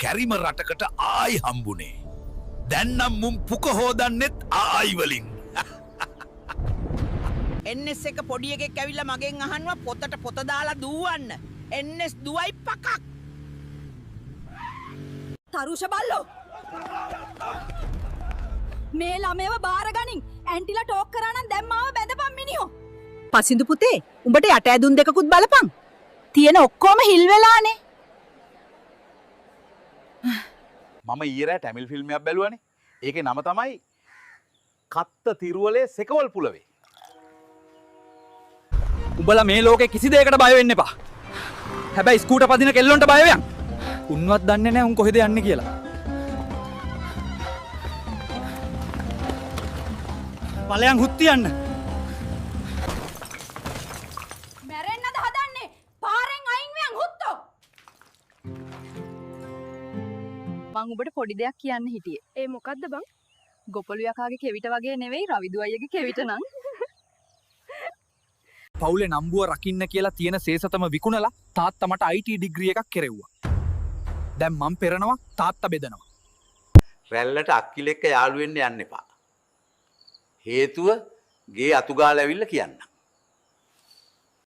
කැරිම රටකට ආයි හම්බුනේ. දැන් නම් මුම් පුක හොදන්නෙත් ආයි වලින්. එන්එස් එක පොඩි එකෙක් ඇවිල්ලා මගෙන් අහනවා පොතට පොත දාලා දුවන්න. එන්එස් දුවයි පකක්. තරුෂ බල්ලෝ මේ ළමයව බාරගනින්. ඇන්ටිලා ටෝක් කරා නම් දැන් මාව බැඳපන් මිනිහෝ. පසින්දු පුතේ උඹට යට ඇදුන් දෙකකුත් බලපන්. තියෙන ඔක්කොම හිල් වෙලානේ. මම ඊරෑ ටැමිල් ෆිල්ම් එකක් බැලුවානේ. ඒකේ නම තමයි කත්ත තිරුවලේ සෙකවල් පුලවේ. උඹලා මේ ලෝකේ කිසි දෙයකට බය වෙන්න එපා. හැබැයි ස්කූටර් පදින කෙල්ලොන්ට බය වෙයන්. උන්වත් දන්නේ නැහැ උන් කොහෙද යන්නේ කියලා. ඵලයන් හුත්තියන්න. මැරෙන්නද හදන්නේ? පාරෙන් අයින් වෙයන් හුත්තෝ. මං ඔබට පොඩි දෙයක් කියන්න හිටියේ. ඒ මොකක්ද බං? ගොපළු යකාගේ කෙවිත වගේ නෙවෙයි රවිදු අයියගේ කෙවිත නම්. පවුලේ නම්බුව රකින්න කියලා තියෙන සේසතම විකුණලා තාත්තා මට IT ඩිග්‍රී එකක් කෙරෙව්වා. දැන් මම පෙරනවා තාත්තා බෙදනවා. රැල්ලට අක්කිලෙක්ක යාළු වෙන්න යන්න එපා. හේතුව ගේ අතුගාලා ඇවිල්ලා කියන්න.